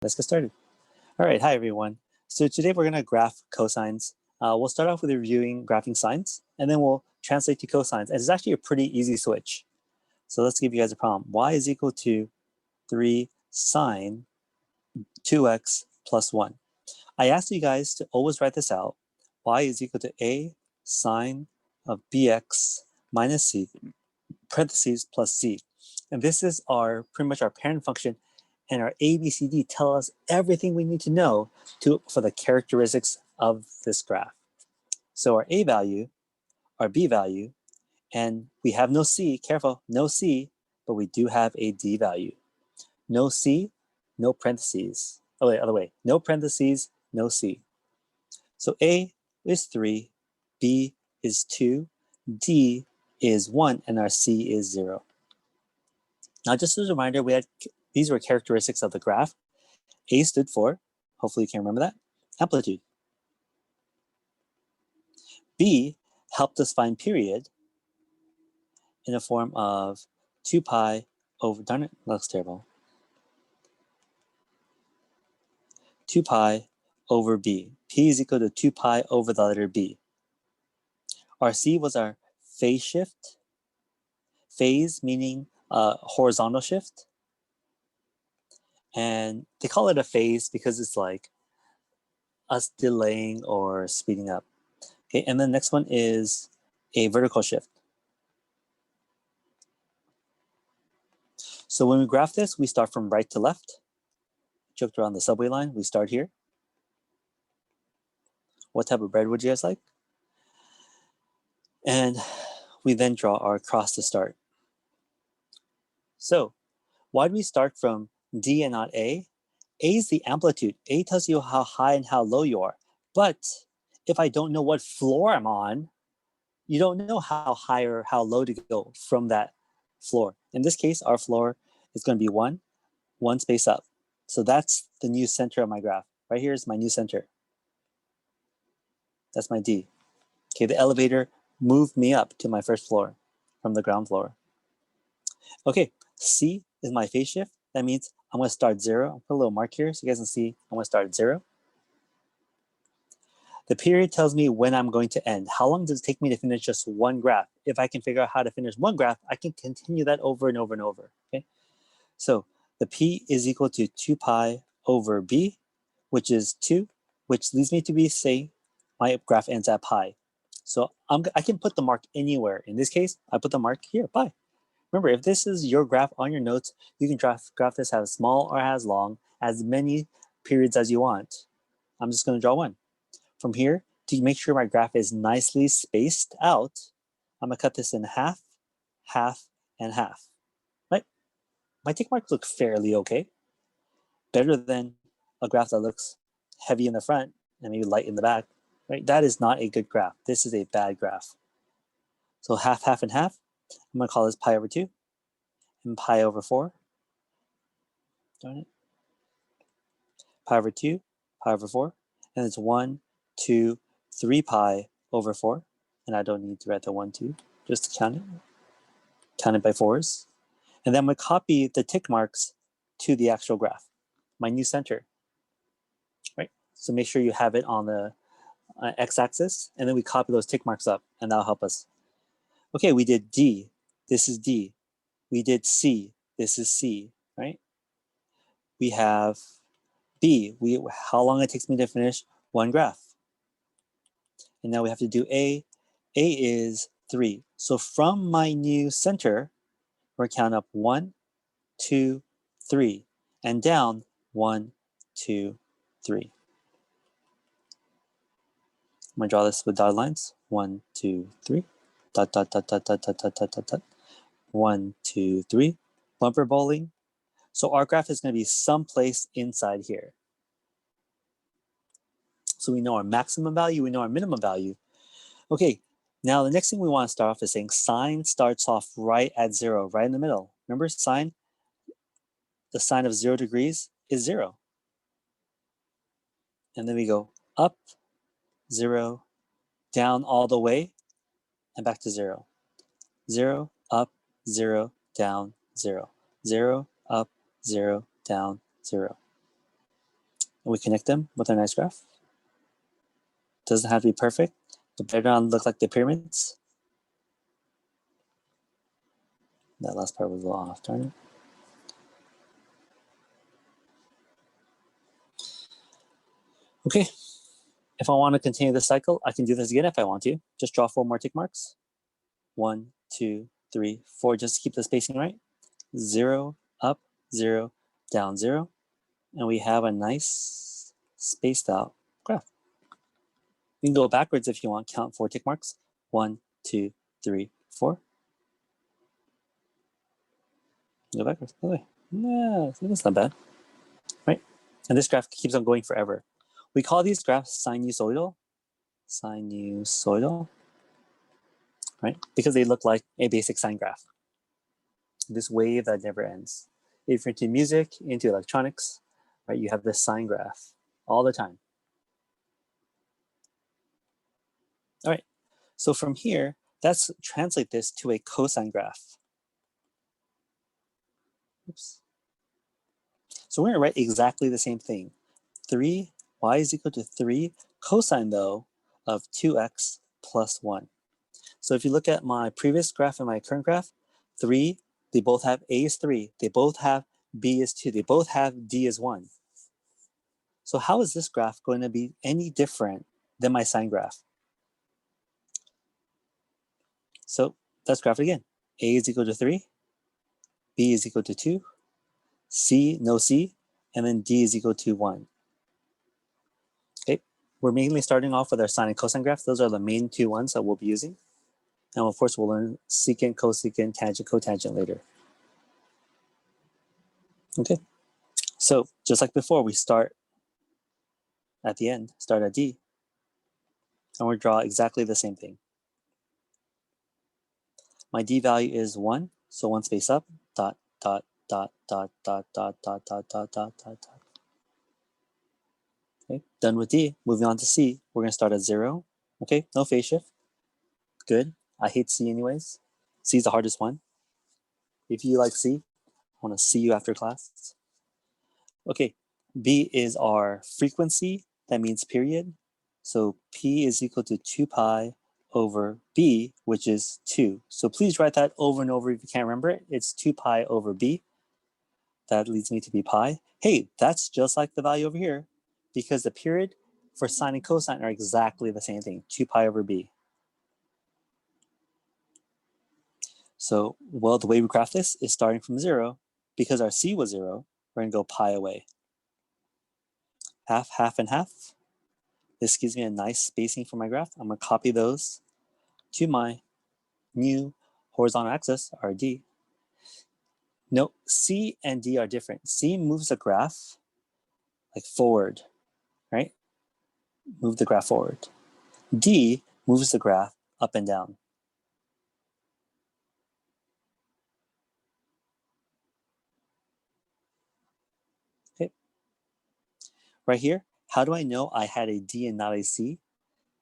Let's get started. All right, hi everyone. So today we're going to graph cosines. We'll start off with reviewing graphing sines, and then we'll translate to cosines. And it's actually a pretty easy switch. So let's give you guys a problem. Y is equal to 3 sine 2x plus 1. I asked you guys to always write this out. Y is equal to a sine of bx minus c, parentheses plus c. And this is pretty much our parent function, and our A, B, C, D tell us everything we need to know for the characteristics of this graph. So our A value, our B value, and we have no C, careful, no C, but we do have a D value. No C, no parentheses. Oh, wait, other way, no parentheses, no C. So A is 3, B is 2, D is 1, and our C is 0. Now, just as a reminder, these were characteristics of the graph. A stood for, hopefully you can remember that, amplitude. B helped us find period in the form of 2 pi over, darn it, that looks terrible, 2 pi over B. P is equal to 2 pi over the letter B. Our C was our phase shift, phase meaning horizontal shift. And they call it a phase because it's like us delaying or speeding up. Okay, and the next one is a vertical shift. So when we graph this, we start from right to left. Joked around the subway line, we start here. What type of bread would you guys like? And we then draw our cross to start. So why do we start from D and not A? A is the amplitude. A tells you how high and how low you are. But if I don't know what floor I'm on, you don't know how high or how low to go from that floor. In this case, our floor is going to be one space up. So that's the new center of my graph. Right here is my new center. That's my D. Okay, the elevator moved me up to my first floor from the ground floor. Okay, C is my phase shift. That means I'm going to start 0. I'll put a little mark here so you guys can see I'm going to start at 0. The period tells me when I'm going to end. How long does it take me to finish just one graph? If I can figure out how to finish one graph, I can continue that over and over and over. Okay, so the P is equal to 2 pi over B, which is 2, which leads me to be, say, my graph ends at pi. So I can put the mark anywhere. In this case, I put the mark here, pi. Remember, if this is your graph on your notes, you can graph this as small or as long, as many periods as you want. I'm just going to draw one. From here, to make sure my graph is nicely spaced out, I'm going to cut this in half, half, and half. Right? My tick marks look fairly okay. Better than a graph that looks heavy in the front and maybe light in the back. Right? That is not a good graph. This is a bad graph. So half, half, and half. I'm going to call this pi over 2 and pi over 4. Darn it. Pi over 2, pi over 4. And it's 1, 2, 3 pi over 4. And I don't need to write the 1, 2, just to count it. Count it by 4s. And then I'm going to copy the tick marks to the actual graph, my new center. Right? So make sure you have it on the x-axis, and then we copy those tick marks up, and that'll help us. Okay, we did D. This is D. We did C. This is C, right? We have B. How long it takes me to finish one graph. And now we have to do A. A is 3. So from my new center, we're count up 1, 2, 3, and down 1, 2, 3. I'm gonna draw this with dotted lines. 1, 2, 3. Dot, dot, dot, dot, dot, dot, dot, dot, dot, dot. 1, 2, 3. Bumper bowling. So our graph is going to be someplace inside here. So we know our maximum value, we know our minimum value. Okay, now the next thing we want to start off is saying sine starts off right at 0, right in the middle. Remember sine? The sine of 0 degrees is 0. And then we go up, 0, down all the way, and back to 0. 0, up, 0, down, 0. 0, up, 0, down, 0. and we connect them with a nice graph. Doesn't have to be perfect, but better not look like the pyramids. That last part was a little off, darn it. Okay, if I want to continue the cycle, I can do this again if I want to. Just draw 4 more tick marks. 1, 2, 3, 4, just to keep the spacing right. 0, up, 0, down, 0. And we have a nice spaced out graph. You can go backwards if you want, count 4 tick marks. 1, 2, 3, 4. Go backwards. Okay. Yeah, that's not bad, right? And this graph keeps on going forever. We call these graphs sinusoidal, right? Because they look like a basic sine graph. This wave that never ends. If you're into music, into electronics, right, you have this sine graph all the time. All right, so from here, let's translate this to a cosine graph. Oops. So we're gonna write exactly the same thing. 3, y is equal to 3 cosine, though, of 2x plus 1. So if you look at my previous graph and my current graph, 3, they both have a is 3. They both have b is 2. They both have d is 1. So how is this graph going to be any different than my sine graph? So let's graph it again. A is equal to 3, b is equal to 2, c, no c, and then d is equal to 1. Okay, we're mainly starting off with our sine and cosine graphs. Those are the main 2 ones that we'll be using. And of course, we'll learn secant, cosecant, tangent, cotangent later. Okay, so just like before, we start at the end, start at D, and we'll draw exactly the same thing. My D value is 1, so 1 space up, dot, dot, dot, dot, dot, dot, dot, dot, dot, dot, dot. Okay, done with D. Moving on to C, we're going to start at 0. Okay, no phase shift. Good. I hate C anyways. C is the hardest one. If you like C, I want to see you after class. Okay, B is our frequency. That means period. So P is equal to 2 pi over B, which is 2. So please write that over and over if you can't remember it. It's 2 pi over B. That leads me to be pi. Hey, that's just like the value over here, because the period for sine and cosine are exactly the same thing, 2 pi over B. So, well, the way we graph this is starting from 0. Because our C was 0, we're going to go pi away. Half, half, and half. This gives me a nice spacing for my graph. I'm going to copy those to my new horizontal axis, RD. Note, C and D are different. C moves the graph like forward, right? Move the graph forward. D moves the graph up and down. Okay. Right here, how do I know I had a D and not a C?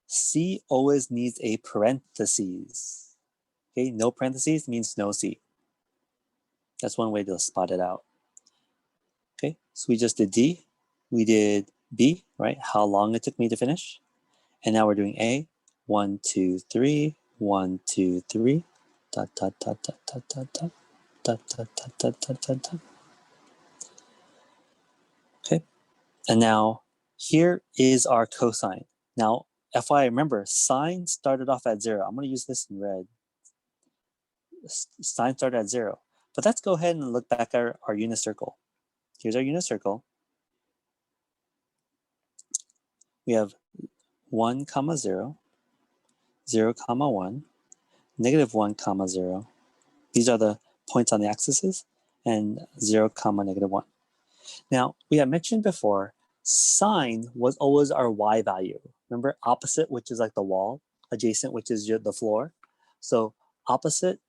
C always needs a parentheses. Okay, no parentheses means no C. That's one way to spot it out. Okay, so we just did D, we did B, right? How long it took me to finish. And now we're doing A. 1, 2, 3, 1, 2, 3. Dot, dot, dot, dot, dot, dot, dot, dot, dot, dot, dot, dot, dot, dot. Okay, and now here is our cosine. Now, FYI, remember, sine started off at 0. I'm going to use this in red. Sine started at 0. But let's go ahead and look back at our unit circle. Here's our unit circle. We have 1, 0, 0, 1, negative 1, 0. These are the points on the axes, and 0, negative 1. Now, we have mentioned before, sine was always our y value. Remember, opposite, which is like the wall, adjacent, which is the floor. So opposite,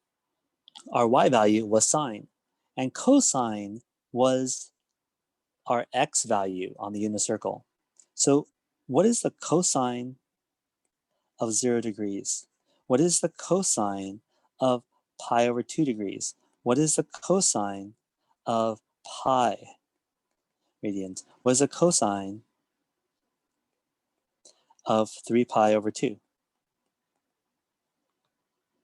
our y value was sine, and cosine was our x value on the unit circle. So what is the cosine of 0 degrees? What is the cosine of pi over 2 degrees? What is the cosine of pi radians? What is the cosine of 3 pi over 2.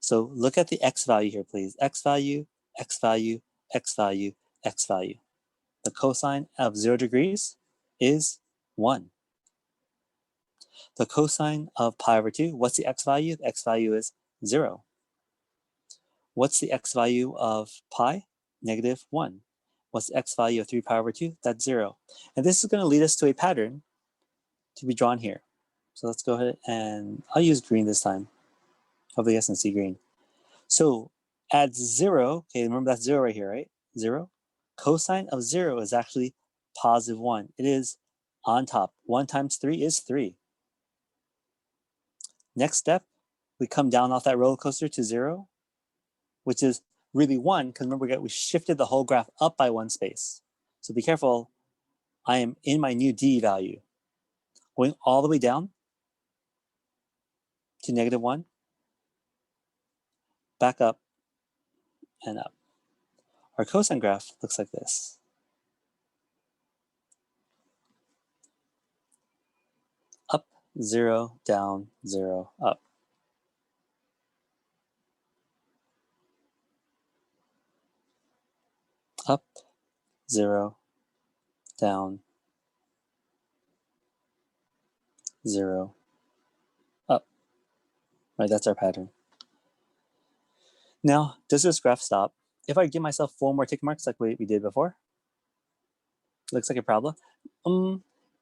So look at the x value here, please. X value, x value, x value, x value. The cosine of 0 degrees is 1. The cosine of pi over 2, what's the x value? The x value is 0. What's the x value of pi? Negative 1. What's the x value of 3 pi over 2? That's 0. And this is going to lead us to a pattern to be drawn here. So let's go ahead and I'll use green this time. Hopefully you guys can see green. So at 0, okay, remember that's 0 right here, right? 0. Cosine of 0 is actually positive 1. It is on top. 1 times 3 is 3. Next step, we come down off that roller coaster to 0, which is really 1, because remember we shifted the whole graph up by 1 space. So be careful. I am in my new d value. Going all the way down to negative 1, back up, and up. Our cosine graph looks like this. Up, 0, down, 0, up. Up, 0, down, 0, up. Right, that's our pattern. Now, does this graph stop? If I give myself 4 more tick marks like we did before, looks like a parabola.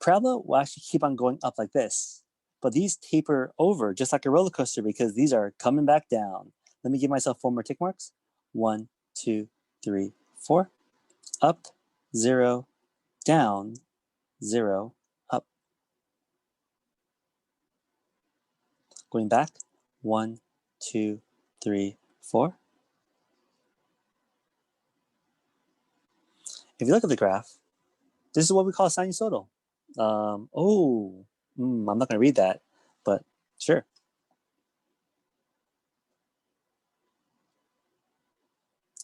Parabola will actually keep on going up like this, but these taper over just like a roller coaster because these are coming back down. Let me give myself 4 more tick marks. 1, 2, 3, 4. Up, 0, down, 0, up. Going back, 1, 2, 3, 4. If you look at the graph, this is what we call a sinusoidal. I'm not going to read that, but sure.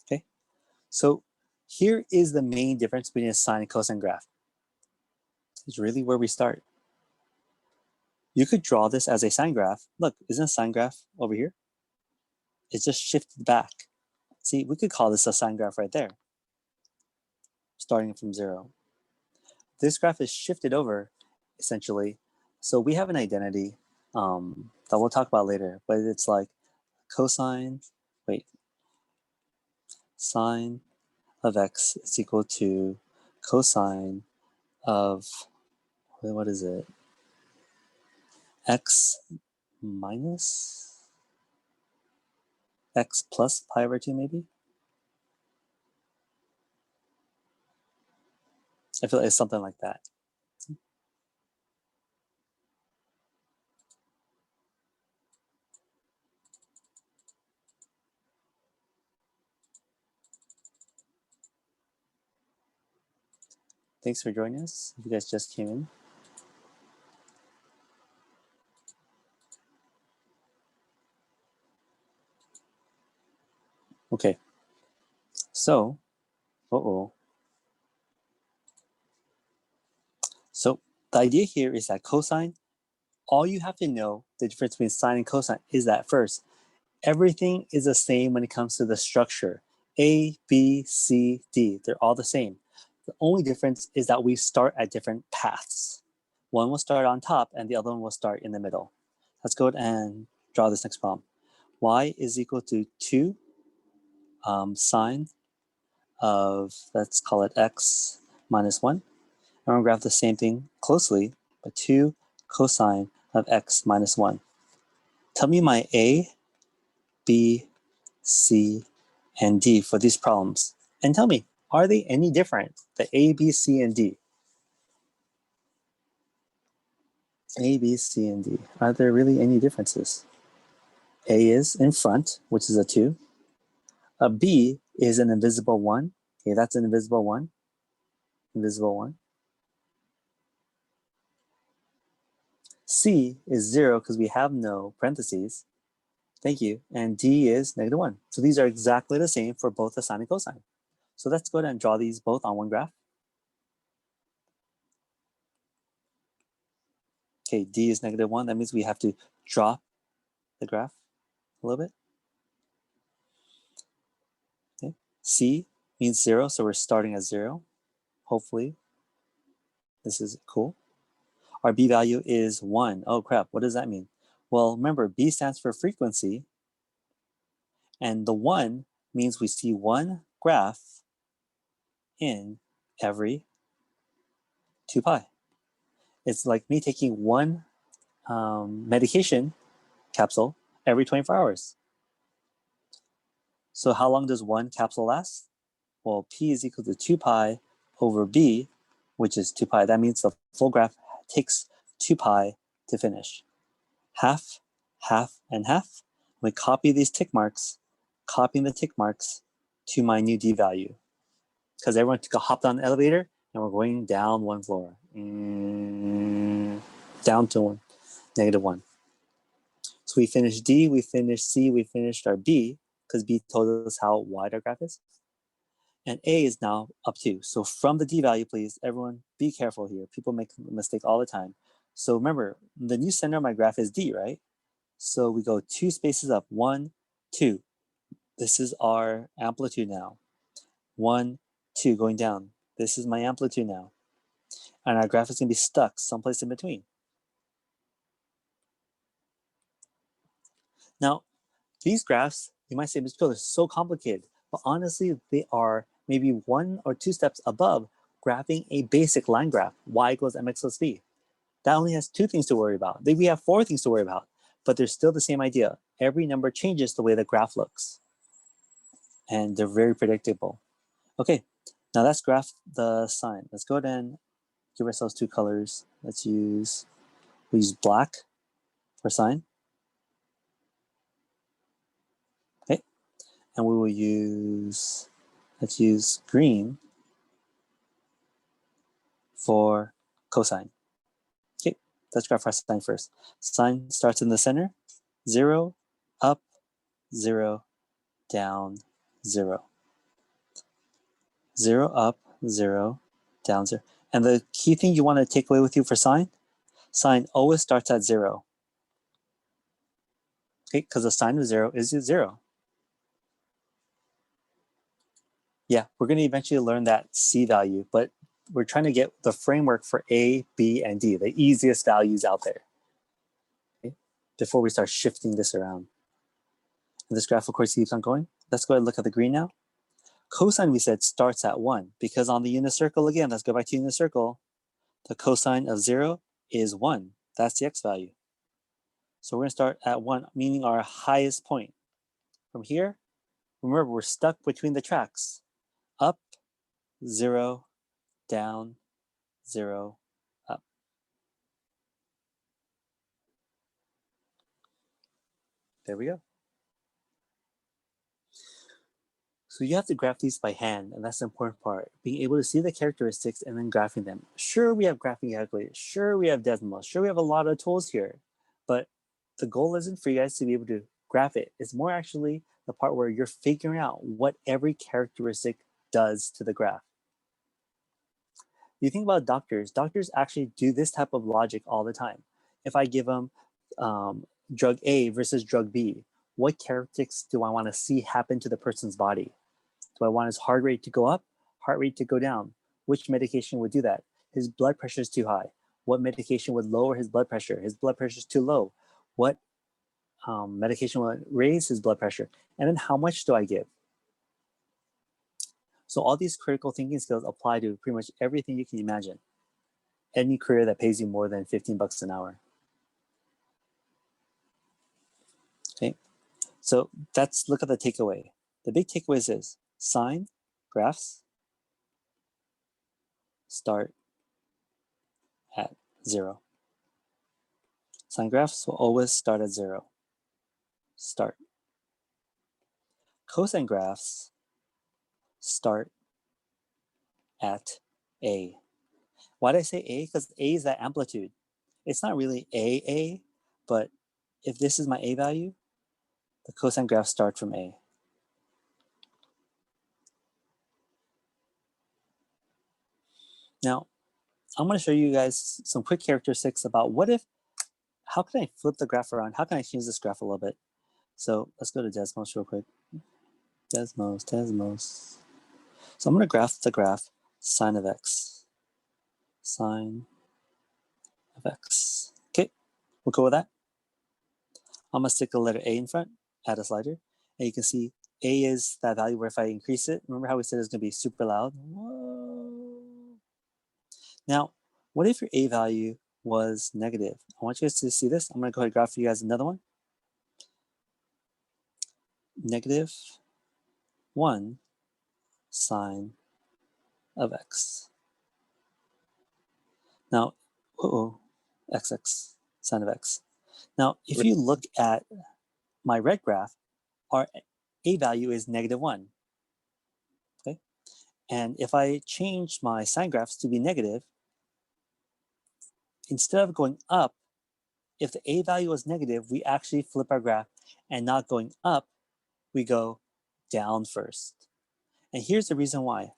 Okay, so here is the main difference between a sine and cosine graph. It's really where we start. You could draw this as a sine graph. Look, isn't a sine graph over here? It's just shifted back. See, we could call this a sine graph right there, starting from 0. This graph is shifted over, essentially. So we have an identity that we'll talk about later, but it's like cosine, sine of x is equal to cosine of, what is it? X minus x plus pi over 2, maybe? I feel like it's something like that. Thanks for joining us. If you guys just came in. Okay, so, So the idea here is that cosine, all you have to know, the difference between sine and cosine is that first, everything is the same when it comes to the structure. A, B, C, D, they're all the same. The only difference is that we start at different paths. One will start on top and the other one will start in the middle. Let's go ahead and draw this next problem. Y is equal to 2 sine of, let's call it x minus 1. I'm going to graph the same thing closely, but 2 cosine of x minus 1. Tell me my A, B, C, and D for these problems. And tell me, are they any different? The A, B, C, and D. A, B, C, and D. Are there really any differences? A is in front, which is a 2. A B is an invisible 1. Okay, that's an invisible 1. Invisible 1. C is 0 because we have no parentheses. Thank you. And D is negative 1. So these are exactly the same for both the sine and cosine. So let's go ahead and draw these both on one graph. Okay, D is -1. That means we have to drop the graph a little bit. Okay. C means 0, so we're starting at 0. Hopefully, this is cool. Our B value is 1. Oh crap, what does that mean? Well, remember, B stands for frequency, and the 1 means we see one graph in every 2 pi. It's like me taking one medication capsule every 24 hours. So how long does one capsule last? Well, P is equal to 2 pi over B, which is 2 pi. That means the full graph takes 2 pi to finish. Half, half, and half. We copy these tick marks, copying the tick marks to my new D value. Because everyone hopped on the elevator and we're going down one floor. Down to -1. So we finished D, we finished C, we finished our B, because B told us how wide our graph is. And A is now up 2. So from the D value, please, everyone be careful here. People make a mistake all the time. So remember, the new center of my graph is D, right? So we go 2 spaces up, 1, 2. This is our amplitude now. 1, 2, going down. This is my amplitude now. And our graph is gonna be stuck someplace in between. Now, these graphs, you might say, Mr. Phil, they're so complicated, but honestly, they are maybe 1 or 2 steps above graphing a basic line graph, y equals mx plus b. That only has 2 things to worry about. We have 4 things to worry about, but they're still the same idea. Every number changes the way the graph looks, and they're very predictable. Okay, now let's graph the sine. Let's go ahead and give ourselves 2 colors. We'll use black for sine. Okay, and we will let's use green for cosine. Okay, let's graph our sine first. Sine starts in the center, 0, up, 0, down, 0. 0, up, 0, down, 0. And the key thing you want to take away with you for sine always starts at 0. Okay, because the sine of 0 is 0. Yeah, we're going to eventually learn that C value, but we're trying to get the framework for A, B, and D, the easiest values out there, okay, before we start shifting this around. And this graph, of course, keeps on going. Let's go ahead and look at the green now. Cosine, we said, starts at 1, because on the unit circle, again, let's go back to unit circle, the cosine of 0 is 1. That's the x value. So we're going to start at 1, meaning our highest point. From here, remember, we're stuck between the tracks. Up, 0, down, 0, up. There we go. So you have to graph these by hand, and that's the important part. Being able to see the characteristics and then graphing them. Sure, we have graphing calculators. Sure, we have Desmos. Sure, we have a lot of tools here. But the goal isn't for you guys to be able to graph it. It's more actually the part where you're figuring out what every characteristic does to the graph. You think about doctors actually do this type of logic all the time. If I give them drug A versus drug B, what characteristics do I want to see happen to the person's body? Do I want his heart rate to go up, heart rate to go down? Which medication would do that? His blood pressure is too high. What medication would lower his blood pressure? His blood pressure is too low. What medication will raise his blood pressure? And then how much do I give? So all these critical thinking skills apply to pretty much everything you can imagine. Any career that pays you more than 15 bucks an hour. Okay, so let's look at the takeaway. The big takeaway is sine graphs start at 0. Sine graphs will always start at 0. Start. Cosine graphs start at A. Why did I say A? Because A is that amplitude. It's not really A, but if this is my A value, the cosine graphs start from A. Now, I'm going to show you guys some quick characteristics about what if how can I flip the graph around? How can I change this graph a little bit? So let's go to Desmos real quick. Desmos. So I'm going to graph the graph sine of x. Sine of x. Okay, we'll go with that. I'm going to stick the letter A in front, add a slider, and you can see A is that value where if I increase it, remember how we said it's going to be super loud? Whoa. Now, what if your A value was negative? I want you guys to see this. I'm going to go ahead and graph for you guys another one. Negative 1 sine of x. Now, xx, sine of x. Now, if you look at my red graph, our A value is negative 1. Okay? And if I change my sine graphs to be negative, instead of going up, if the A value was negative, we actually flip our graph, and not going up, we go down first. And here's the reason why.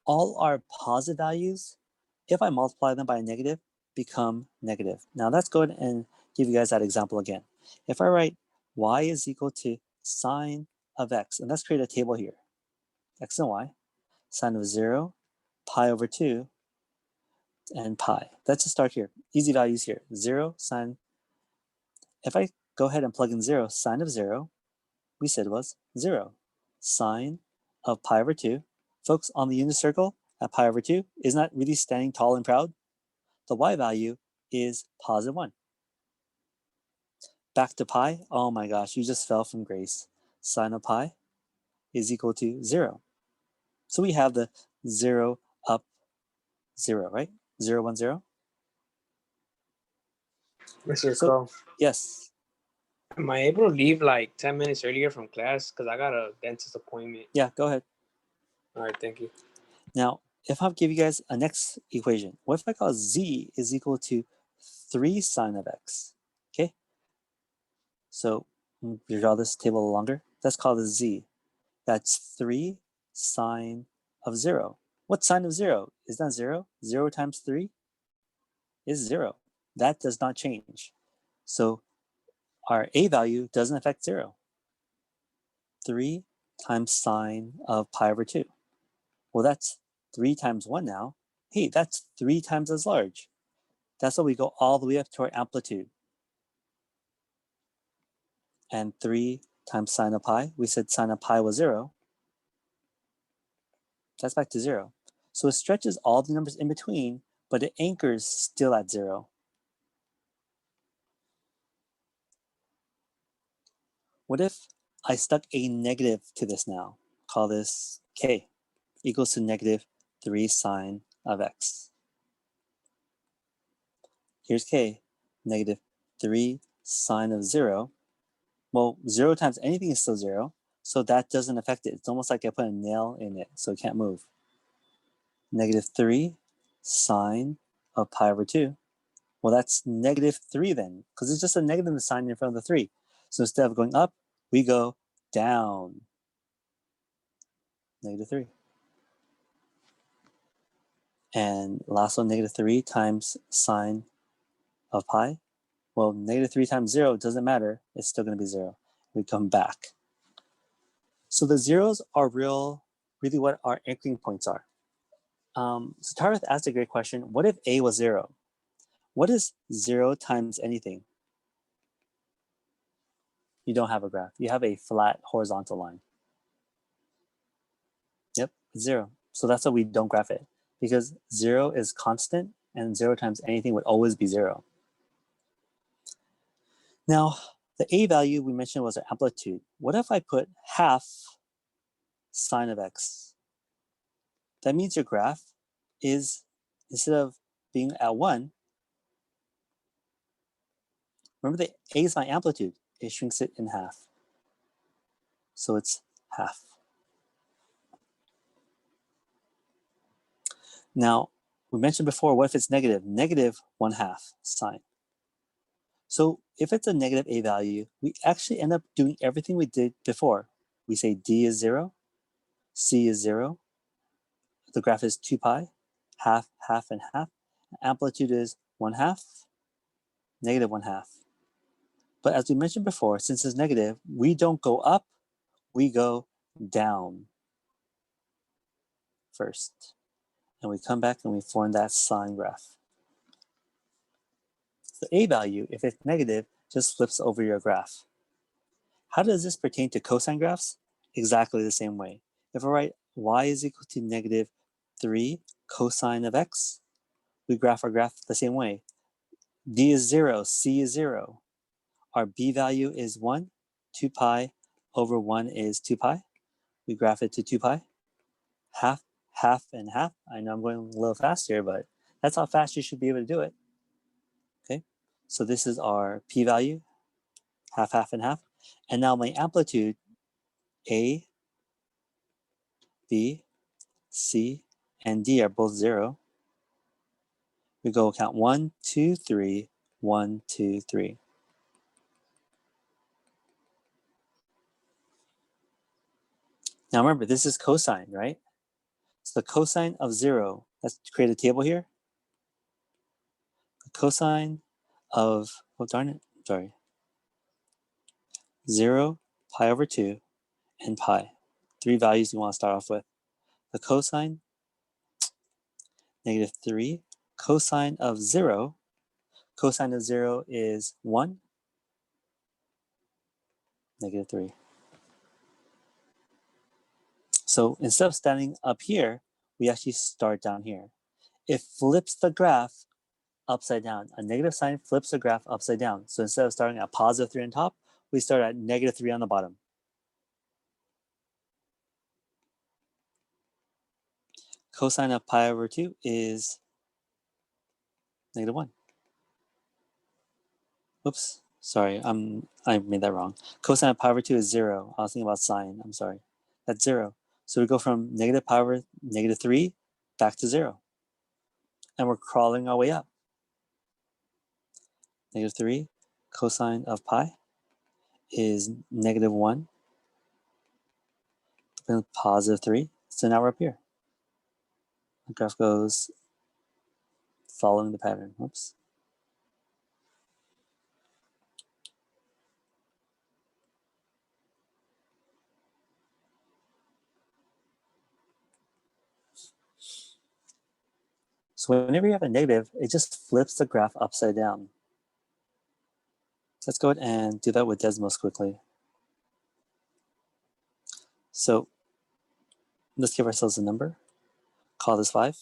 All our positive values, if I multiply them by a negative, become negative. Now let's go ahead and give you guys that example again. If I write y is equal to sine of x, and let's create a table here. X and y, sine of 0, pi over 2, and pi. Let's just start here. Easy values here. 0, sine. If I go ahead and plug in 0, sine of 0, we said was 0. Sine of pi over 2. Folks, on the unit circle at pi over 2, isn't that really standing tall and proud? The y value is positive 1. Back to pi. Oh my gosh, you just fell from grace. Sine of pi is equal to 0. So we have the 0 up 0, right? 0, 1, 0. Mr. Crow. Yes. Am I able to leave like 10 minutes earlier from class? Because I got a dentist appointment. Yeah, go ahead. All right, thank you. Now, if I give you guys a next equation, what if I call z is equal to 3 sine of x? Okay. So we draw this table longer. Let's call this z. That's 3 sine of 0. What's sine of 0? Is that 0? 0 times 3 is 0. That does not change. So our a value doesn't affect 0. 3 times sine of pi over 2. Well, that's 3 times 1 now. Hey, that's 3 times as large. That's why we go all the way up to our amplitude. And 3 times sine of pi, we said sine of pi was 0. That's back to 0. So it stretches all the numbers in between, but it anchors still at 0. What if I stuck a negative to this now? Call this k equals to negative 3 sine of x. Here's k, negative 3 sine of 0. Well, 0 times anything is still 0, so that doesn't affect it. It's almost like I put a nail in it, so it can't move. Negative 3 sine of pi over 2. Well, that's negative 3 then, because it's just a negative sign in front of the 3. So instead of going up, we go down. Negative 3. And last one, negative 3 times sine of pi. Well, negative 3 times 0 doesn't matter. It's still going to be 0. We come back. So the zeros are really what our anchoring points are. So Tarith asked a great question. What if A was 0? What is 0 times anything? You don't have a graph. You have a flat horizontal line. Yep, 0. So that's why we don't graph it, because 0 is constant and 0 times anything would always be 0. Now, the A value we mentioned was our amplitude. What if I put half sine of x? That means your graph is, instead of being at 1, remember the A is my amplitude. It shrinks it in half. So it's half. Now, we mentioned before, what if it's negative? Negative 1/2 sine. So if it's a negative A value, we actually end up doing everything we did before. We say D is 0, C is 0, the graph is 2 pi, half, half, and half. Amplitude is 1/2, negative 1/2. But as we mentioned before, since it's negative, we don't go up, we go down first. And we come back and we form that sine graph. The a value, if it's negative, just flips over your graph. How does this pertain to cosine graphs? Exactly the same way. If I write y is equal to negative 3 cosine of x, we graph our graph the same way. D is 0, C is 0. Our B value is 1, 2 pi over 1 is 2 pi. We graph it to 2 pi. Half, half, and half. I know I'm going a little fast here, but that's how fast you should be able to do it. Okay, so this is our P value, half, half, and half. And now my amplitude, A, B, C, and D are both 0. We go count 1, 2, 3, 1, 2, 3. Now remember, this is cosine, right? So the cosine of 0, let's create a table here. The cosine of, oh darn it, sorry, 0, pi over 2, and pi. 3 values you want to start off with. The cosine, negative 3. Cosine of 0, cosine of 0 is 1, negative 3. So instead of standing up here, we actually start down here. It flips the graph upside down. A negative sign flips the graph upside down. So instead of starting at positive 3 on top, we start at negative 3 on the bottom. Cosine of pi over 2 is negative 1. Oops, sorry, I made that wrong. Cosine of pi over 2 is 0. I was thinking about sine, I'm sorry. That's 0. So we go from negative pi over negative 3 back to 0. And we're crawling our way up. Negative 3 cosine of pi is negative 1. Then positive 3. So now we're up here. The graph goes following the pattern. Whoops. So whenever you have a negative, it just flips the graph upside down. Let's go ahead and do that with Desmos quickly. So let's give ourselves a number. Call this 5.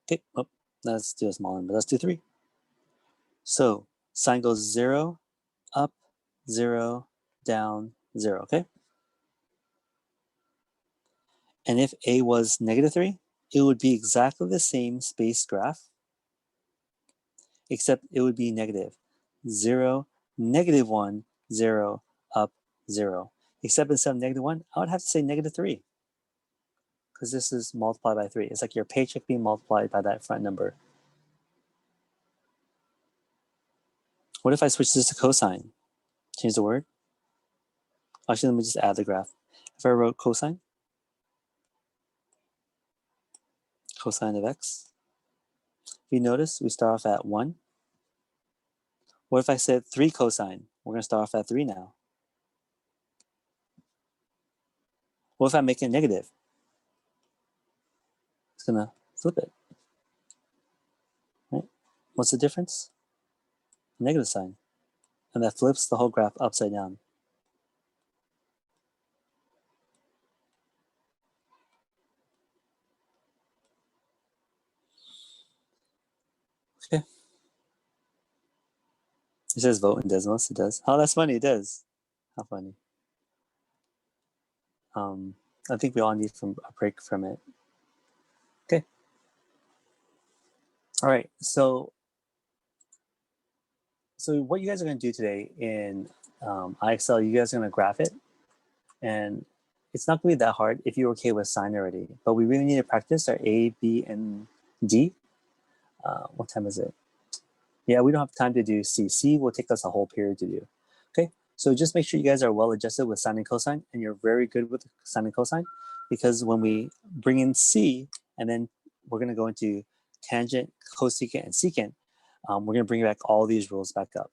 Okay, oh, let's do a smaller number. Let's do 3. So sine goes 0, up, 0, down, 0, okay? And if a was negative 3, it would be exactly the same space graph, except it would be negative. 0, negative 1, 0, up, 0. Except instead of negative 1, I would have to say negative 3, because this is multiplied by 3. It's like your paycheck being multiplied by that front number. What if I switch this to cosine? Change the word? Actually, let me just add the graph. If I wrote cosine of x, if you notice, we start off at 1. What if I said 3 cosine? We're going to start off at 3 now. What if I make it negative? It's going to flip it. Right? What's the difference? Negative sign. And that flips the whole graph upside down. Okay. It says vote in Desmos. It does. Oh, that's funny. It does. How funny. I think we all need a break from it. Okay. All right. So what you guys are going to do today in IXL, you guys are going to graph it. And it's not going to be that hard if you're okay with sine already. But we really need to practice our A, B, and D. What time is it? Yeah, we don't have time to do C. C will take us a whole period to do. Okay, so just make sure you guys are well adjusted with sine and cosine, and you're very good with sine and cosine, because when we bring in C, and then we're going to go into tangent, cosecant, and secant, we're going to bring back all these rules back up.